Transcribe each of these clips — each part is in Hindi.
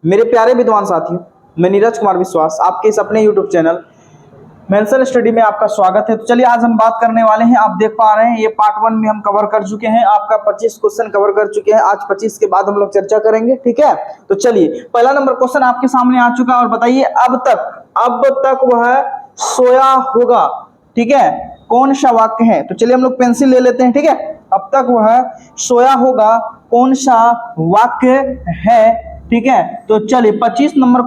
मेरे प्यारे विद्वान साथियों, मैं नीरज कुमार विश्वास आपके इस अपने YouTube चैनल मेंशन स्टडी में आपका स्वागत है। तो चलिए आज हम बात करने वाले हैं, आप देख पा रहे हैं ये पार्ट 1 में हम कवर कर चुके हैं, आपका 25 क्वेश्चन कवर कर चुके हैं। आज 25 के बाद हम लोग चर्चा करेंगे, ठीक है। तो चलिए पहला नंबर क्वेश्चन आपके सामने आ चुका है और बताइए अब तक वह सोया होगा, ठीक है, कौन सा वाक्य है। तो चलिए हम लोग पेंसिल ले लेते हैं, ठीक है। अब तक वह सोया होगा कौन सा वाक्य है, ठीक है। तो चलिए 25 नंबर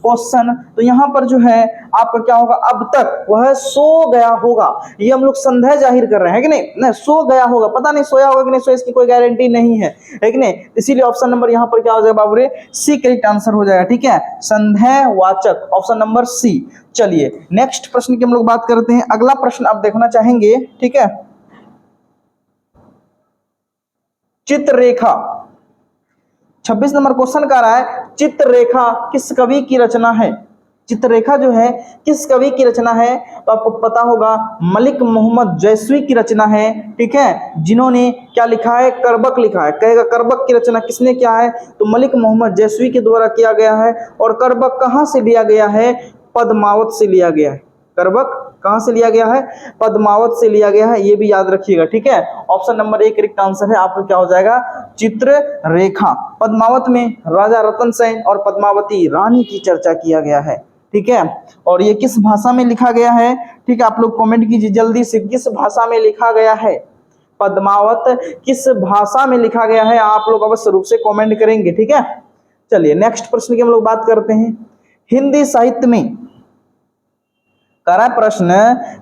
क्वेश्चन, तो यहां पर जो है आपका क्या होगा, अब तक वह सो गया होगा। ये हम लोग संदेह जाहिर कर रहे हैं कि नहीं, सो गया होगा, पता नहीं सोया होगा कि नहीं सोया, इसकी कोई गारंटी नहीं है कि नहीं। इसीलिए ऑप्शन नंबर यहां पर क्या हो जाएगा बाबू रे, सी करेक्ट आंसर हो जाएगा, ठीक है, संदेहवाचक, ऑप्शन नंबर सी। चलिए नेक्स्ट प्रश्न की हम लोग बात करते हैं। अगला प्रश्न आप देखना चाहेंगे, ठीक है। चित्ररेखा 26 नंबर क्वेश्चन का रहा है, चित्ररेखा किस कवि की रचना है। चित्ररेखा जो है किस कवि की रचना है, तो आपको पता होगा मलिक मोहम्मद जैसवी की रचना है, ठीक है। जिन्होंने क्या लिखा है, करबक लिखा है। कहेगा करबक की रचना किसने किया है, तो मलिक मोहम्मद जैसवी के द्वारा किया गया है। और करबक कहां से लिया गया है, पद्मावत से लिया गया है। करबक कहां से लिया गया है, पद्मावत से लिया गया है, ये भी याद रखिएगा, ठीक है। Option number A correct answer है आपका क्या हो जाएगा, चित्ररेखा। पद्मावत में राजा रतन सेन और पद्मावती रानी की चर्चा किया गया है, ठीक है। और ये किस भाषा में लिखा गया है, ठीक है, आप लोग कमेंट कीजिए जल्दी से, किस भाषा में लिखा गया है, पद्मावत किस भाषा में लिखा गया है, आप लोग अवश्य रूप से कमेंट करेंगे, ठीक है। चलिए नेक्स्ट प्रश्न की हम लोग बात करते हैं। हिंदी साहित्य में करा प्रश्न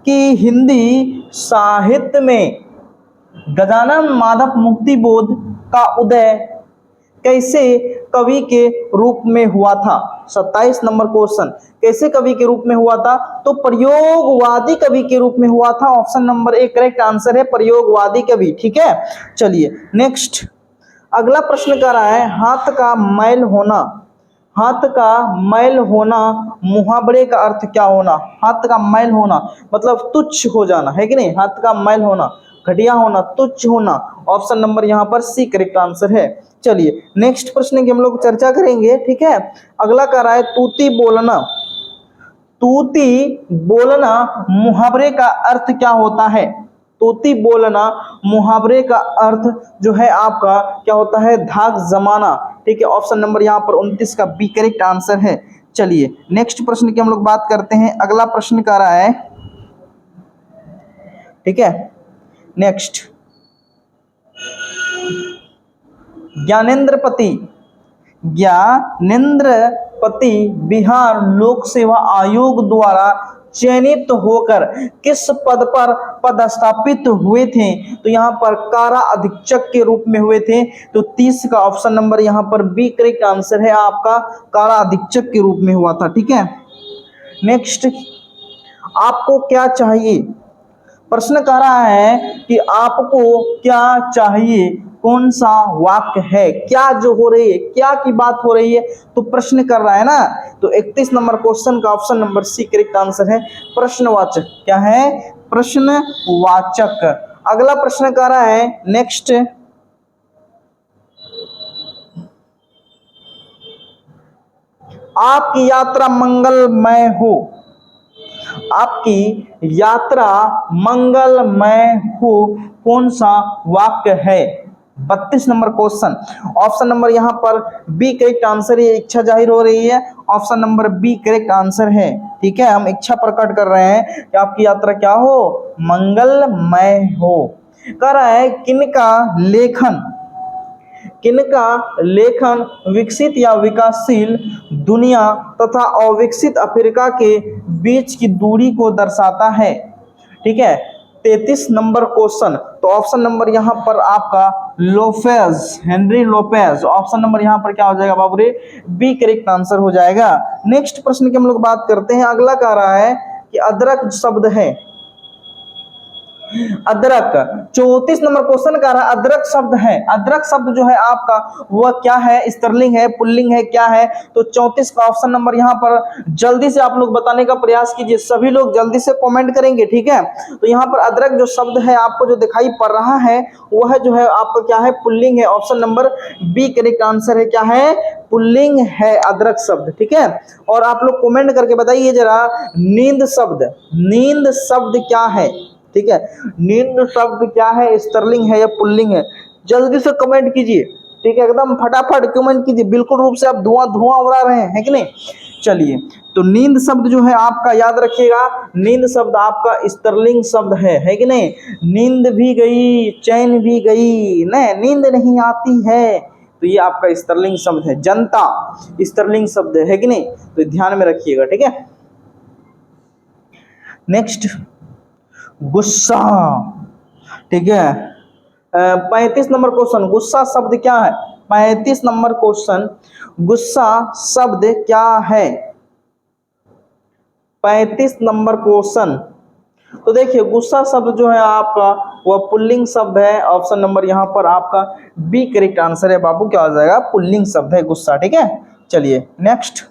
कि हिंदी साहित्य में गजानन माधव मुक्तिबोध का उदय कैसे कवि के रूप में हुआ था। 27 नंबर क्वेश्चन, कैसे कवि के रूप में हुआ था, तो प्रयोगवादी कवि के रूप में हुआ था। Option number A correct answer है, प्रयोगवादी कवि, ठीक है। चलिए नेक्स्ट अगला प्रश्न कर रहा है, हाथ का मैल होना, हाथ का मैल होना मुहावरे का अर्थ क्या होना। हाथ का मैल होना मतलब तुच्छ हो जाना, है कि नहीं, हाथ का मैल होना, घटिया होना, तुच्छ होना। ऑप्शन नंबर यहाँ पर सी करेक्ट आंसर है। चलिए नेक्स्ट प्रश्न की हम लोग चर्चा करेंगे, ठीक है। अगला कह रहा है तूती बोलना, तूती बोलना मुहावरे का अर्थ क्या होता है। तूती बोलना मुहावरे का अर्थ जो है आपका क्या होता है, धाक जमाना, ठीक है। ऑप्शन नंबर यहाँ पर 29 का बी करेक्ट आंसर है। चलिए नेक्स्ट प्रश्न की हम लोग बात करते हैं। अगला प्रश्न कर रहा है, ठीक है, नेक्स्ट ज्ञानेंद्रपति बिहार लोक सेवा आयोग द्वारा चयनित होकर किस पद पर पदस्थापित हुए थे। तो यहाँ पर कारा अधीक्षक के रूप में हुए थे। तो 30 का ऑप्शन नंबर यहाँ पर बी करेक्ट आंसर है आपका, कारा अधीक्षक के रूप में हुआ था, ठीक है। नेक्स्ट आपको क्या चाहिए, प्रश्न कह रहा है कि आपको क्या चाहिए, कौन सा वाक्य है, क्या जो हो रही है, क्या की बात हो रही है, तो प्रश्न कर रहा है ना। तो 31 नंबर क्वेश्चन का option number C correct answer है, प्रश्नवाचक। क्या है, प्रश्नवाचक। अगला प्रश्न कर रहा है नेक्स्ट, आपकी यात्रा मंगलमय हो, आपकी यात्रा मंगलमय हो कौन सा वाक्य है। 32 नंबर क्वेश्चन, ऑप्शन नंबर यहाँ पर बी करेक्ट आंसर है, इच्छा जाहिर हो रही है, option number B correct answer है, ठीक है। हम इच्छा प्रकट कर रहे हैं कि आपकी यात्रा क्या हो, मंगलमय हो। कह रहा है किनका लेखन विकसित या विकासशील दुनिया तथा अविकसित अफ्रीका के बीच की दूरी को दर्शाता है, ठीक है। 33 नंबर क्वेश्चन, तो ऑप्शन नंबर यहाँ पर आपका Lopez, Henry Lopez, option number यहाँ पर क्या हो जाएगा बाबू रे, बी करेक्ट आंसर हो जाएगा। नेक्स्ट प्रश्न की हम लोग बात करते हैं। अगला कह रहा है कि अदरक शब्द है, अदरक। 34 नंबर क्वेश्चन का रहा अदरक शब्द है, अदरक शब्द जो है आपका वह क्या है, स्त्रीलिंग है, पुल्लिंग है, क्या है? तो 34 का ऑप्शन नंबर यहाँ पर जल्दी से आप लोग बताने का प्रयास कीजिए, सभी लोग जल्दी से कमेंट करेंगे, ठीक है। तो यहाँ पर अदरक जो शब्द है आपको जो दिखाई पड़ रहा है वह जो है आपका क्या है, पुल्लिंग है। Option number B correct answer है, क्या है, पुल्लिंग है अदरक शब्द, ठीक है। और आप लोग कमेंट करके बताइए जरा, नींद शब्द, नींद शब्द क्या है, ठीक है, नींद शब्द क्या है, स्त्रीलिंग है या पुल्लिंग है? जल्दी से कमेंट कीजिए, ठीक है, एकदम फटाफट कमेंट कीजिए, बिल्कुल रूप से आप धुआं धुआं उड़ा रहे हैं, है कि नहीं। चलिए, तो नींद शब्द जो है आपका याद रखिएगा, नींद शब्द आपका स्त्रीलिंग शब्द है कि नहीं। नींद भी गई, चैन भी गई, नहीं नींद नहीं आती है, तो ये आपका स्त्रीलिंग शब्द है। जनता स्त्रीलिंग शब्द है कि नहीं, तो ध्यान में रखिएगा, ठीक है। नेक्स्ट, गुस्सा, ठीक है। 35 नंबर क्वेश्चन, गुस्सा शब्द क्या है? 35 नंबर क्वेश्चन, गुस्सा शब्द क्या है? 35 नंबर क्वेश्चन, तो देखिए गुस्सा शब्द जो है आपका वह पुल्लिंग शब्द है। ऑप्शन नंबर यहाँ पर आपका बी करेक्ट आंसर है बाबू, क्या हो जाएगा, पुल्लिंग शब्द है गुस्सा, ठीक है। चलिए नेक्स्ट,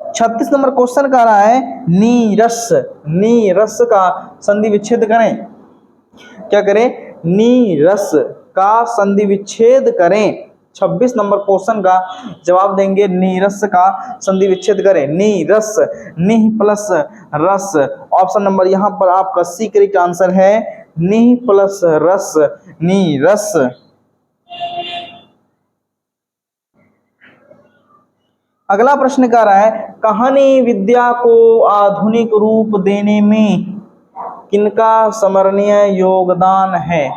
36 नंबर क्वेश्चन का रहा है नीरस, नीरस का संधि विच्छेद करें, क्या करें, नीरस का संधि विच्छेद करें। 26 नंबर क्वेश्चन का जवाब देंगे, नीरस का संधि विच्छेद करें, नीरस, निह प्लस रस। ऑप्शन नंबर यहाँ पर आपका सी करेक्ट आंसर है, निह प्लस रस, नीरस। अगला प्रश्न क्या रहा है, कहानी विद्या को आधुनिक रूप देने में किनका स्मरणीय योगदान है?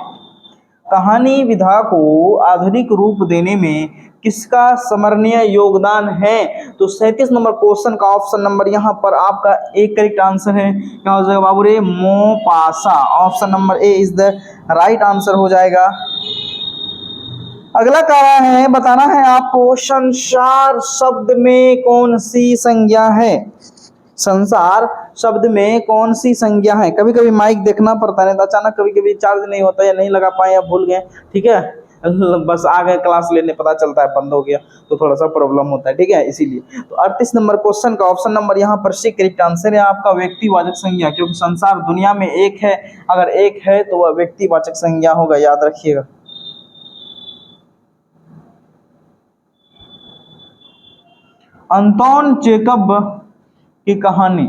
कहानी विधा को आधुनिक रूप देने में किसका स्मरणीय योगदान है? तो 37 नंबर क्वेश्चन का ऑप्शन नंबर यहाँ पर आपका एक करेक्ट आंसर है, क्या हो जाएगा बाबू रे, Maupassant. Option number A is the right answer हो जाएगा। अगला कहा है, बताना है आपको संसार शब्द में कौन सी संज्ञा है? संसार शब्द में कौन सी संज्ञा है? कभी कभी माइक देखना पड़ता है, अचानक कभी कभी चार्ज नहीं होता या नहीं लगा पाए या भूल गए, ठीक है, बस आ गए क्लास लेने, पता चलता है बंद हो गया, तो थोड़ा सा प्रॉब्लम होता है, ठीक है, इसीलिए। तो 38 नंबर क्वेश्चन का ऑप्शन नंबर यहाँ पर सी करेक्ट आंसर है आपका, व्यक्तिवाचक संज्ञा, क्योंकि संसार दुनिया में एक है, अगर एक है तो वह व्यक्तिवाचक संज्ञा होगा, याद रखिएगा। अंतोन चेकब की कहानी,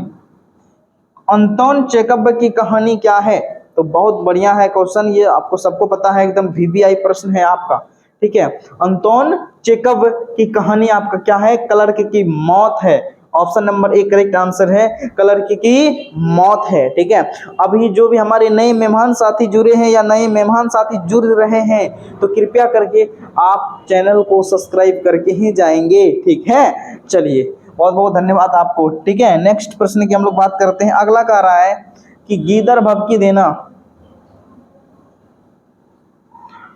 अंतोन चेकब की कहानी क्या है? तो बहुत बढ़िया है क्वेश्चन, ये आपको सबको पता है, एकदम वीवीआई प्रश्न है आपका, ठीक है। अंतोन चेकब की कहानी आपका क्या है? क्लर्क की मौत है। ऑप्शन नंबर एक करेक्ट आंसर है, क्लर्क की मौत है, ठीक है। अभी जो भी हमारे नए मेहमान साथी जुड़े हैं या नए मेहमान साथी जुड़ रहे हैं, तो कृपया करके आप चैनल को सब्सक्राइब करके ही जाएंगे, ठीक है। चलिए, बहुत बहुत धन्यवाद आपको, ठीक है। नेक्स्ट प्रश्न की हम लोग बात करते हैं। अगला कह रहा है कि गीदड़ भभकी देना,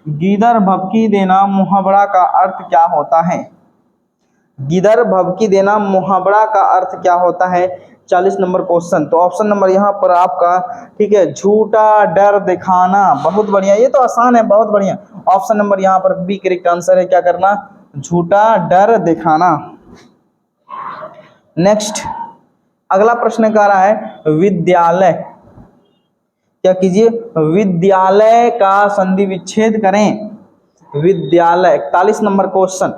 गीदड़ भभकी देना मुहावरा का अर्थ क्या होता है? गीदड़ भभकी देना मुहावरा का अर्थ क्या होता है? 40 नंबर क्वेश्चन, तो ऑप्शन नंबर यहाँ पर आपका, ठीक है, झूठा डर दिखाना। बहुत बढ़िया, ये तो आसान है, बहुत बढ़िया। ऑप्शन नंबर यहाँ पर बी करेक्ट आंसर है, क्या करना, झूठा डर दिखाना। नेक्स्ट, अगला प्रश्न कह रहा है विद्यालय, क्या कीजिए, विद्यालय का संधि विच्छेद करें। विद्यालय, 41 नंबर क्वेश्चन,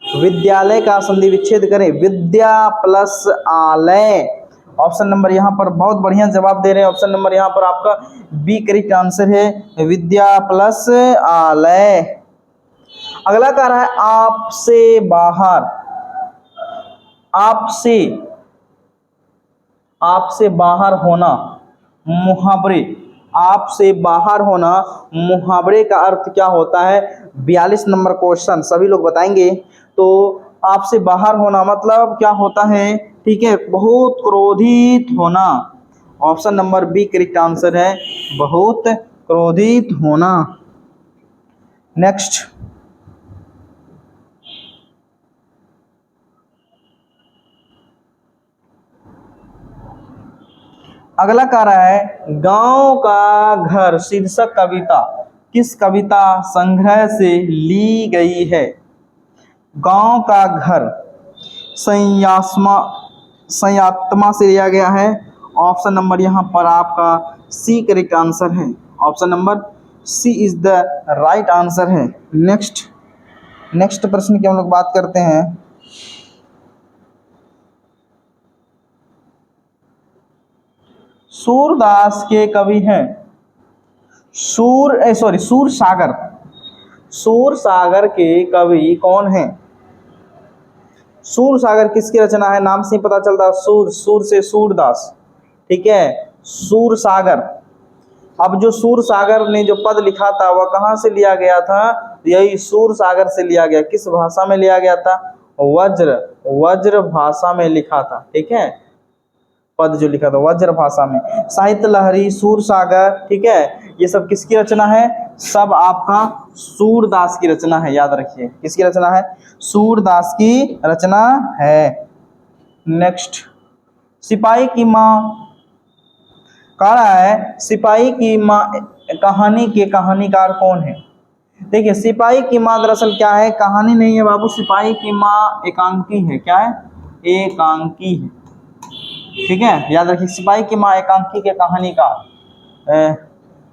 विद्यालय का संधि विच्छेद करें, विद्या प्लस आलय। ऑप्शन नंबर यहाँ पर बहुत बढ़िया जवाब दे रहे हैं, ऑप्शन नंबर यहाँ पर आपका बी करेक्ट आंसर है, विद्या प्लस आलय। अगला कह रहा है आपसे बाहर, आपसे, आपसे बाहर होना मुहावरे, आपसे बाहर होना मुहावरे का अर्थ क्या होता है? 42 नंबर क्वेश्चन, सभी लोग बताएंगे। तो आपसे बाहर होना मतलब क्या होता है, ठीक है, बहुत क्रोधित होना। Option number B correct answer है, बहुत क्रोधित होना। नेक्स्ट, अगला कह रहा है गांव का घर शीर्षक कविता किस कविता संग्रह से ली गई है? गांव का घर संयात्मा से लिया गया है। ऑप्शन नंबर यहाँ पर आपका सी करेक्ट आंसर है। Option number C is the right answer है। नेक्स्ट प्रश्न की हम लोग बात करते हैं। सूरदास के कवि हैं सूरसागर के कवि कौन हैं? सूरसागर किसकी रचना है? नाम से ही पता चलता है, सूर से सूरदास, ठीक है, सूरसागर। अब जो सूरसागर ने जो पद लिखा था वह कहाँ से लिया गया था? यही सूरसागर से लिया गया। किस भाषा में लिया गया था? वज्र भाषा में लिखा था, ठीक है, पद जो लिखा था वज्र भाषा में। साहित्य लहरी, सूरसागर, ठीक है, ये सब किसकी रचना है? सब आपका सूरदास की रचना है, याद रखिए। किसकी रचना है? सूरदास की रचना है। नेक्स्ट, सिपाही की माँ कह रहा है सिपाही की माँ कहानी के कहानीकार कौन है? देखिए, सिपाही की माँ दरअसल क्या है? कहानी नहीं है बाबू, सिपाही की माँ एकांकी है। क्या है? एकांकी है, ठीक है, याद रखिए। सिपाही की माँ एकांकी के कहानीकार,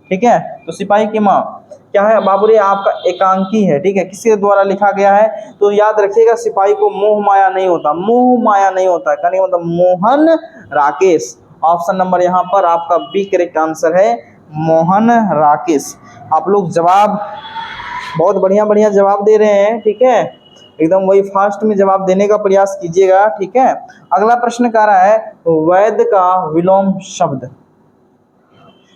ठीक है। तो सिपाही की माँ क्या है बाबू रे? आपका एकांकी है, ठीक है। किसके द्वारा लिखा गया है? तो याद रखिएगा, सिपाही को मोह माया नहीं होता, मोह माया नहीं होता है, कहने का मतलब मोहन राकेश। ऑप्शन नंबर यहाँ पर आपका बी करेक्ट आंसर है, मोहन राकेश। आप लोग जवाब बहुत बढ़िया बढ़िया जवाब दे रहे हैं, ठीक है, एकदम वही फास्ट में जवाब देने का प्रयास कीजिएगा, ठीक है। अगला प्रश्न कह रहा है वैद का विलोम शब्द।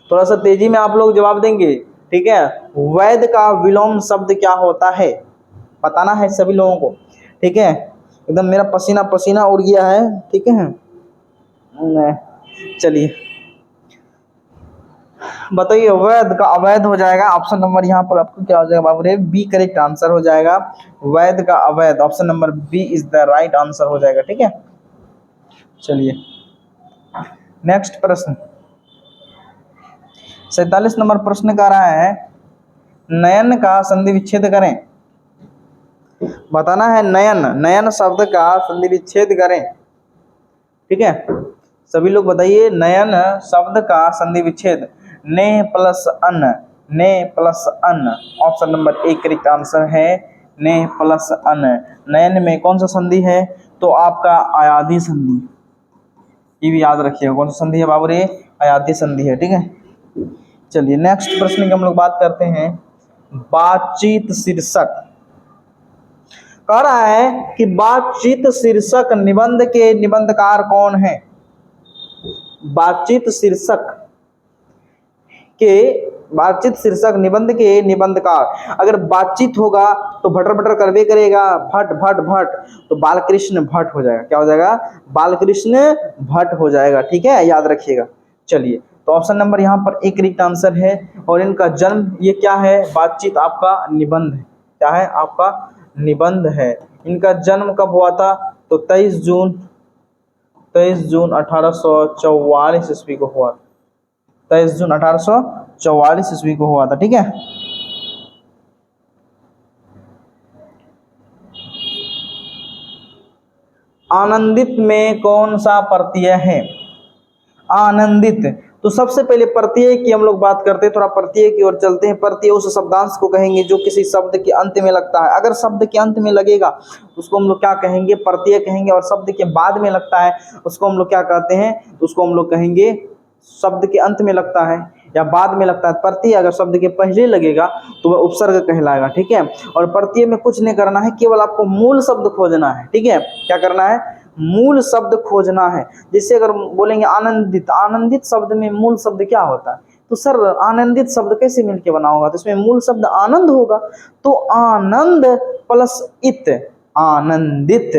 थोड़ा सा तेजी में आप लोग जवाब देंगे, ठीक है। वैद का विलोम शब्द क्या होता है? बताना है सभी लोगों को, ठीक है। एकदम मेरा पसीना पसीना उड़ गया है, ठीक है। चलिए बताइए, वैध का अवैध हो जाएगा। ऑप्शन नंबर यहाँ पर आपको क्या हो जाएगा बाबू रे? बी करेक्ट आंसर हो जाएगा। वैध का अवैध, option number B is the right answer हो जाएगा, ठीक है। चलिए नेक्स्ट प्रश्न, 47 नंबर प्रश्न का रहा है नयन का संधि विच्छेद करें। बताना है नयन शब्द का संधि विच्छेद करें, ठीक है। सभी लोग बताइए, नयन शब्द का संधि विच्छेद। ने प्लस अन, option number A correct answer है, ने प्लस अन। नयन में कौन सा संधि है? तो आपका अयाधी संधि, ये भी याद रखिएगा। कौन सा संधि है बाबू रे? अयाधी संधि है, ठीक है। चलिए नेक्स्ट प्रश्न की हम लोग बात करते हैं। बातचीत शीर्षक कह रहा है कि बातचीत शीर्षक निबंध के निबंधकार कौन है? बातचीत शीर्षक निबंध के निबंधकार। अगर बातचीत होगा तो भटर भटर करवे करेगा, भट भट भट, तो बालकृष्ण भट्ट हो जाएगा। क्या हो जाएगा? बालकृष्ण भट्ट हो जाएगा, ठीक है, याद रखिएगा। चलिए, तो ऑप्शन नंबर यहाँ पर एक करेक्ट आंसर है। और इनका जन्म ये क्या है? बातचीत आपका निबंध है। क्या है? आपका निबंध है। इनका जन्म कब हुआ था? तो 23 जून 1844 ईस्वी को हुआ। 23 जून 1844 ईस्वी को हुआ था, ठीक है। आनंदित में कौन सा प्रत्यय है? आनंदित, तो सबसे पहले प्रत्यय की हम लोग बात करते हैं। थोड़ा प्रत्यय की ओर चलते हैं। प्रत्यय उस शब्दांश को कहेंगे जो किसी शब्द के अंत में लगता है। अगर शब्द के अंत में लगेगा उसको हम लोग क्या कहेंगे? प्रत्यय कहेंगे। और शब्द के बाद में लगता है उसको हम लोग क्या कहते हैं? उसको हम लोग कहेंगे, शब्द के अंत में लगता है या बाद में लगता है प्रत्यय, अगर शब्द के पहले लगेगा तो वह उपसर्ग कहलाएगा, ठीक है। और प्रत्यय में कुछ नहीं करना है, केवल आपको मूल शब्द खोजना है, ठीक है। क्या करना है? मूल शब्द खोजना है। जैसे अगर बोलेंगे आनंदित, आनंदित शब्द में मूल शब्द क्या होता है? तो सर आनंदित शब्द कैसे मिलके बना होगा? तो इसमें मूल शब्द आनंद होगा। तो आनंद प्लस इत, आनंदित,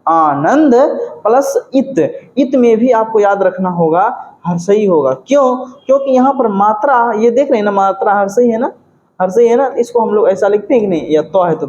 आनंद प्लस इत में भी आपको याद रखना होगा हर्षई होगा। क्यों? क्योंकि यहाँ पर मात्रा, ये देख रहे हैं ना, मात्रा हर्षई है ना, हर्षई है ना, इसको हम लोग ऐसा लिखते हैं कि नहीं, या तो है तो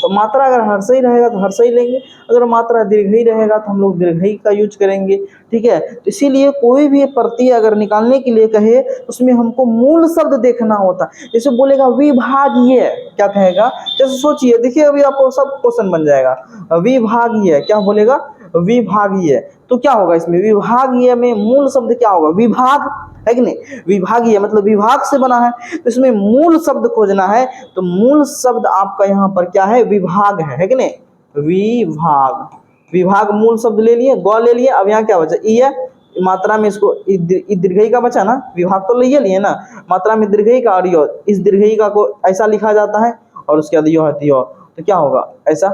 तो मात्रा अगर हर्षई रहेगा तो हर्षई लेंगे, अगर मात्रा दीर्घई रहेगा तो हम लोग दीर्घई का यूज करेंगे। ठीक है, तो इसीलिए कोई भी प्रत्यय अगर निकालने के लिए कहे तो उसमें हमको मूल शब्द देखना होता है। जैसे बोलेगा विभागीय, क्या कहेगा, जैसे सोचिए, देखिए अभी आपको सब क्वेश्चन बन जाएगा। विभागीय क्या बोलेगा, विभागीय, तो क्या होगा इसमें, विभागीय में मूल शब्द क्या होगा, विभाग, है कि नहीं। विभागीय मतलब विभाग से बना है, तो इसमें मूल शब्द खोजना है, तो मूल शब्द आपका यहाँ पर क्या है, विभाग है कि नहीं, विभाग। विभाग मूल शब्द ले लिए, गौ ले लिए, अब यहाँ क्या बचा, ई है, मात्रा में इसको दीर्घई का बचा ना, विभाग तो ले लिए ना, मात्रा में दीर्घई का, और इस दीर्घई का को ऐसा लिखा जाता है और उसके बाद यो है यो, तो क्या होगा, ऐसा,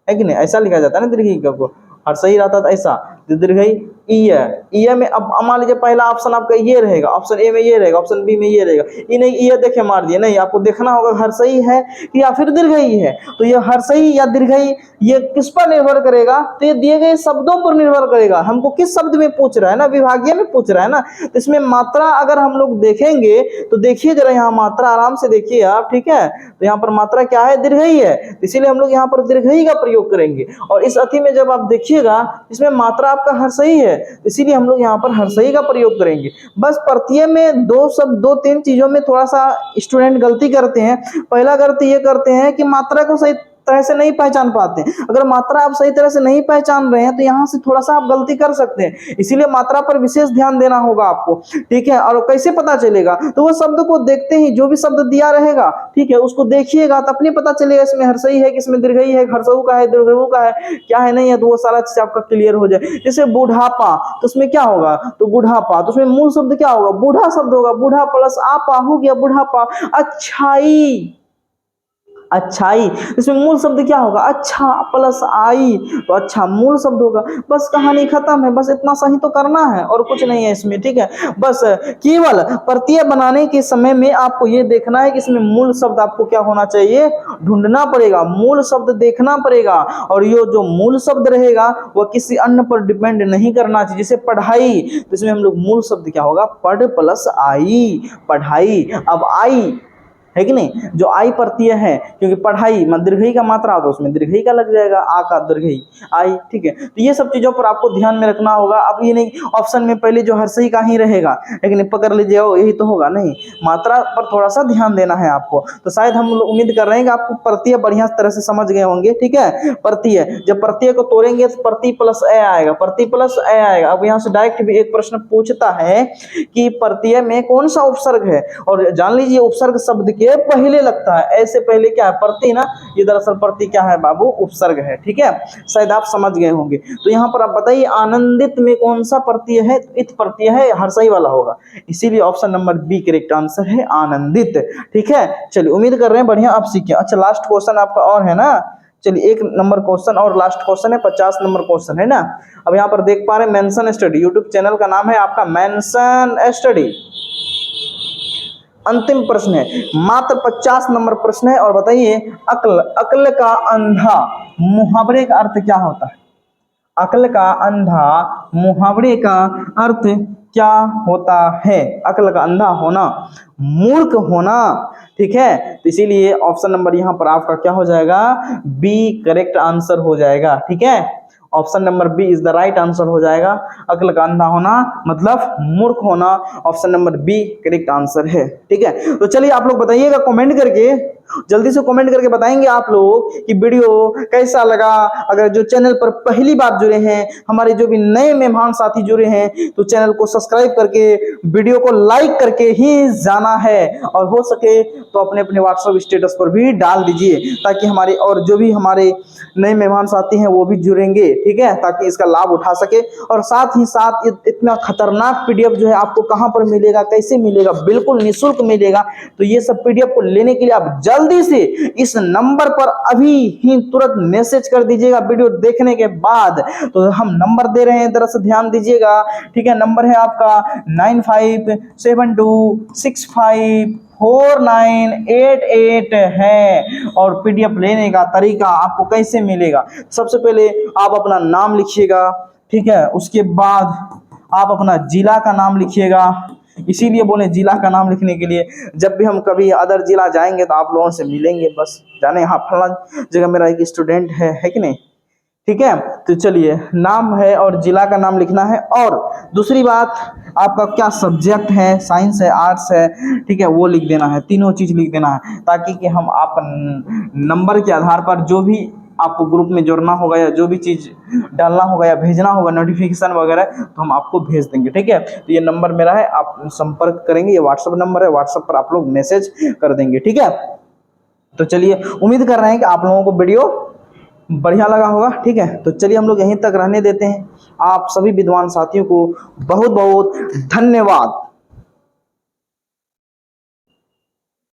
है कि नहीं, ऐसा लिखा जाता है ना दीर्घई का को, और सही रहता था ऐसा, दीर्घई ई है। ई में अब मान लीजिए पहला ऑप्शन आपका ये रहेगा, ऑप्शन ए में ये रहेगा, ऑप्शन बी में ये रहेगा, ई नहीं, ये देखे मार दिए, नहीं, आपको देखना होगा हर्षई है कि या फिर दीर्घई है। तो ये हर्षई या दीर्घई ये किस पर निर्भर करेगा, तो ये दिए गए शब्दों पर निर्भर करेगा, हमको किस शब्द में पूछ रहा है ना, विभागीय में पूछ रहा है ना। तो इसमें मात्रा अगर हम लोग देखेंगे तो देखिए जरा, यहाँ मात्रा आराम से देखिए आप, ठीक है, तो यहाँ पर मात्रा क्या है, दीर्घई है, इसीलिए हम लोग यहाँ पर दीर्घई का प्रयोग करेंगे। और इस अति में जब आप देखिएगा इसमें मात्रा आपका हर्षई है, इसीलिए हम लोग यहाँ पर हर्षई का प्रयोग करेंगे। बस प्रत्यय में दो शब्द, दो तीन चीजों में थोड़ा सा स्टूडेंट गलती करते हैं। पहला गलती ये करते हैं कि मात्रा को सही तरह से नहीं पहचान पाते। अगर मात्रा आप सही तरह से नहीं पहचान रहे हैं तो यहाँ से थोड़ा सा आप गलती कर सकते हैं, इसीलिए मात्रा पर विशेष ध्यान देना होगा आपको, ठीक है। और कैसे पता चलेगा, तो वो शब्द को देखते ही, जो भी शब्द दिया रहेगा, ठीक है, उसको देखिएगा तो अपने पता चलेगा इसमें हर्षई है, किसमें दीर्घई है, हर्षऊ का है, दीर्घऊ का है, क्या है, नहीं है, तो वो सारा चीज आपका क्लियर हो जाए। जैसे बुढ़ापा, तो उसमें क्या होगा, तो बुढ़ापा, तो उसमें मूल शब्द क्या होगा, बूढ़ा शब्द होगा, बूढ़ा प्लस आपा हो गया बुढ़ापा। अच्छाई, अच्छाई, इसमें मूल शब्द क्या होगा, अच्छा प्लस आई, तो अच्छा मूल शब्द होगा। बस कहानी खत्म है, बस इतना सही तो करना है और कुछ नहीं है इसमें, ठीक है। बस केवल प्रत्यय बनाने के समय में आपको ये देखना है कि इसमें मूल शब्द आपको क्या होना चाहिए, ढूंढना पड़ेगा, मूल शब्द देखना पड़ेगा। और ये जो मूल शब्द रहेगा वह किसी अन्य पर डिपेंड नहीं करना चाहिए। जैसे पढ़ाई, तो इसमें हम लोग मूल शब्द क्या होगा, पढ़ प्लस आई, पढ़ाई। अब आई है कि नहीं, जो आई प्रत्यय है, क्योंकि पढ़ाई दीर्घई का मात्रा हो तो उसमें दीर्घई का लग जाएगा, आ का दीर्घई आई, ठीक है। तो ये सब चीजों पर आपको ध्यान में रखना होगा। अब ये नहीं ऑप्शन में पहले जो हर्षई का ही रहेगा, लेकिन पकड़ लीजिए यही तो होगा, नहीं, मात्रा पर थोड़ा सा ध्यान देना है आपको। तो शायद हम लोग उम्मीद कर रहे हैं कि आपको प्रत्यय बढ़िया तरह से समझ गए होंगे, ठीक है। प्रत्यय, जब प्रत्यय को तोड़ेंगे तो प्रति प्लस ए आएगा, प्रति प्लस ए आएगा। अब यहाँ से डायरेक्ट भी एक प्रश्न पूछता है कि प्रत्यय में कौन सा उपसर्ग है, और जान लीजिए उपसर्ग शब्द के पहले लगता है, ऐसे पहले क्या है, प्रति ना, ये दरअसल प्रति क्या है बाबू, उपसर्ग है, ठीक है। शायद आप समझ गए होंगे। तो यहाँ पर आप बताइए आनंदित में कौन सा प्रत्यय है, इत प्रत्यय है, हर्षई वाला होगा, इसीलिए option number B correct answer है, आनंदित, ठीक है। चलिए उम्मीद कर रहे हैं बढ़िया आप सीखे। अच्छा लास्ट क्वेश्चन आपका और है ना, चलिए 1 नंबर क्वेश्चन और लास्ट क्वेश्चन है, 50 नंबर क्वेश्चन है ना। अब यहाँ पर देख पा रहे हैं मेंशन स्टडी, यूट्यूब चैनल का नाम है आपका मेंशन स्टडी। अंतिम प्रश्न है, मात्र 50 नंबर प्रश्न है, और बताइए अक्ल, अक्ल का अंधा मुहावरे का अर्थ क्या होता है, अक्ल का अंधा मुहावरे का अर्थ क्या होता है, अक्ल का अंधा होना, मूर्ख होना, ठीक है। तो इसीलिए ऑप्शन नंबर यहाँ पर आपका क्या हो जाएगा, बी करेक्ट आंसर हो जाएगा, ठीक है। Option number B is the right answer हो जाएगा, अक्ल का अंधा होना मतलब मूर्ख होना, option number B correct answer है, ठीक है। तो चलिए आप लोग बताइएगा कमेंट करके, जल्दी से कमेंट करके बताएंगे आप लोग कि वीडियो कैसा लगा। अगर जो चैनल पर पहली बार जुड़े हैं, हमारे जो भी नए मेहमान साथी जुड़े हैं, तो चैनल को सब्सक्राइब करके वीडियो को लाइक करके ही जाना है, और हो सके तो अपने अपने व्हाट्सएप स्टेटस पर भी डाल दीजिए, ताकि हमारे और जो भी हमारे नए मेहमान साथी हैं वो भी जुड़ेंगे, ठीक है, ताकि इसका लाभ उठा सके। और साथ ही साथ इतना खतरनाक पीडीएफ जो है आपको कहां पर मिलेगा, कैसे मिलेगा, बिल्कुल निःशुल्क मिलेगा। तो ये सब पीडीएफ को लेने के लिए आप जल्दी से इस नंबर पर अभी ही तुरंत मैसेज कर दीजिएगा वीडियो देखने के बाद। तो हम नंबर दे रहे हैं, जरा से ध्यान दीजिएगा, ठीक है। नंबर है आपका 9572654988 है। और पीडीएफ लेने का तरीका आपको कैसे मिलेगा, सबसे पहले आप अपना नाम लिखिएगा, ठीक है, उसके बाद आप अपना जिला का नाम लिखिएगा, इसीलिए बोले जिला का नाम लिखने के लिए, जब भी हम कभी अदर जिला जाएंगे तो आप लोगों से मिलेंगे, बस जाने हाँ फला जगह मेरा एक स्टूडेंट है कि नहीं। ठीक है, तो चलिए नाम है और जिला का नाम लिखना है। और दूसरी बात, आपका क्या सब्जेक्ट है, साइंस है, आर्ट्स है, ठीक है, वो लिख देना है, तीनों चीज़ लिख देना है, ताकि कि हम आप नंबर के आधार पर जो भी आपको ग्रुप में जोड़ना होगा या जो भी चीज़ डालना होगा या भेजना होगा नोटिफिकेशन वगैरह, तो हम आपको भेज देंगे। ठीक है, तो ये नंबर मेरा है, आप संपर्क करेंगे, ये व्हाट्सअप नंबर है, व्हाट्सअप पर आप लोग मैसेज कर देंगे। ठीक है, तो चलिए उम्मीद कर रहे हैं कि आप लोगों को वीडियो बढ़िया लगा होगा। ठीक है, तो चलिए हम लोग यहीं तक रहने देते हैं। आप सभी विद्वान साथियों को बहुत बहुत धन्यवाद।